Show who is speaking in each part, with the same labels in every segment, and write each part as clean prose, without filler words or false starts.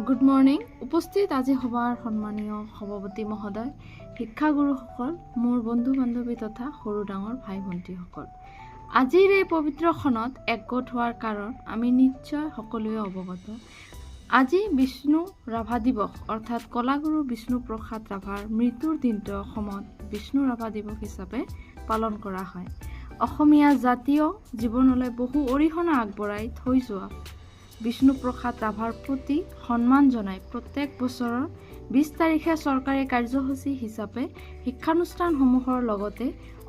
Speaker 1: Good morning. উপস্থিত আজি সভাৰ সন্মানীয় সভাপতি মহোদয়, শিক্ষাগুৰুসকল, মোৰ বন্ধু বান্ধৱী তথা সৰু ডাঙৰ ভাই ভণ্টিসকল, আজিৰ এই পবিত্ৰ ক্ষণত একগোট হোৱাৰ কাৰণ আমি নিশ্চয় সকলোৱে অৱগত। আজি বিষ্ণু ৰাভা দিৱস অৰ্থাৎ কলাগুৰু বিষ্ণুপ্ৰসাদ ৰাভাৰ মৃত্যুৰ দিনটো অসমত বিষ্ণু ৰাভা দিৱস হিচাপে পালন কৰা হয়। অসমীয়া জাতীয় জীৱনলৈ বহু অৰিহণা আগবঢ়াই থৈ যোৱা বিষ্ণুপ্ৰসাদ ৰাভাৰ প্ৰতি সন্মান জনাই প্ৰত্যেক বছৰৰ 20 তাৰিখে চৰকাৰী কাৰ্যসূচী হিচাপে শিক্ষানুষ্ঠানসমূহৰ লগতে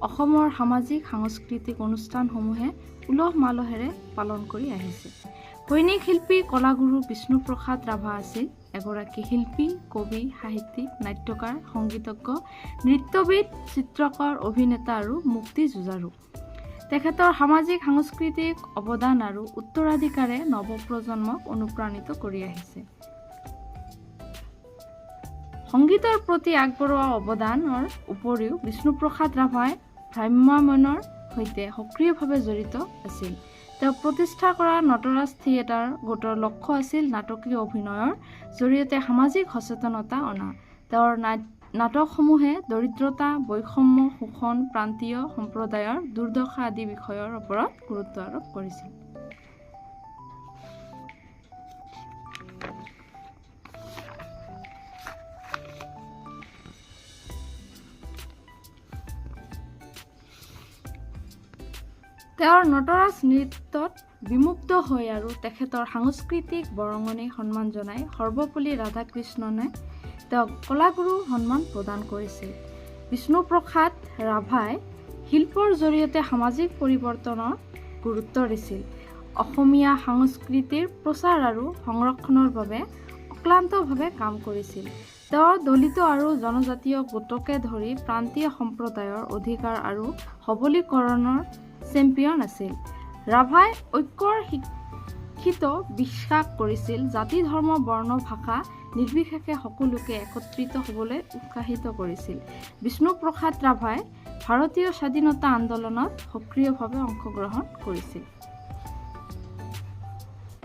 Speaker 1: অসমৰ সামাজিক সাংস্কৃতিক অনুষ্ঠানসমূহে উলহ মালহেৰে পালন কৰি আহিছে। সৈনিক শিল্পী কলাগুৰু বিষ্ণুপ্ৰসাদ ৰাভা আছিল এগৰাকী শিল্পী, কবি, সাহিত্যিক, নাট্যকাৰ, সংগীতজ্ঞ, নৃত্যবিদ, চিত্ৰকৰ, অভিনেতা আৰু মুক্তি যুঁজাৰু। তেখেতৰ সামাজিক সাংস্কৃতিক অৱদান আৰু উত্তৰাধিকাৰে নৱপ্ৰজন্মক অনুপ্ৰাণিত কৰি আহিছে। সংগীতৰ প্ৰতি আগবঢ়োৱা অৱদানৰ উপৰিও বিষ্ণুপ্ৰসাদ ৰাভাই ভ্ৰাম্যমাণৰ সৈতে সক্ৰিয়ভাৱে জড়িত আছিল। তেওঁ প্ৰতিষ্ঠা কৰা নটৰাজ থিয়েটাৰ গোটৰ লক্ষ্য আছিল নাটকীয় অভিনয়ৰ জৰিয়তে সামাজিক সচেতনতা অনা। তেওঁৰ নাটকসমূহে দৰিদ্ৰতা, বৈষম্য, শোষণ, প্ৰান্তীয় সম্প্ৰদায়ৰ দুৰ্দশা আদি বিষয়ৰ ওপৰত গুৰুত্ব আৰোপ কৰিছিল। তেওঁৰ নটৰাজ নৃত্যত বিমুগ্ধ হৈ আৰু তেখেতৰ সাংস্কৃতিক বৰঙণি সন্মান জনাই সৰ্বপল্লী ৰাধাকৃষ্ণনে তেওঁক কলাগুৰু সন্মান প্ৰদান কৰিছিল। বিষ্ণুপ্ৰসাদ ৰাভাই শিল্পৰ জৰিয়তে সামাজিক পৰিৱৰ্তনৰ গুৰুত্ব দিছিল। অসমীয়া সংস্কৃতিৰ প্ৰচাৰ আৰু সংৰক্ষণৰ বাবে অক্লান্তভাৱে কাম কৰিছিল। তেওঁ দলিত আৰু জনজাতীয় গোটকে ধৰি প্ৰান্তীয় সম্প্ৰদায়ৰ অধিকাৰ আৰু সবলীকৰণৰ চেম্পিয়ন আছিল। ৰাভাই ঐক্যৰ শিক্ষিত বিশ্বাস কৰিছিল। জাতি, ধৰ্ম, বৰ্ণ, ভাষা নিৰ্বিশেষে সকলোকে একত্ৰিত হ'বলৈ উৎসাহিত কৰিছিল। বিষ্ণুপ্ৰসাদ ৰাভাই ভাৰতীয় স্বাধীনতা আন্দোলনত সক্ৰিয়ভাৱে অংশগ্ৰহণ কৰিছিল।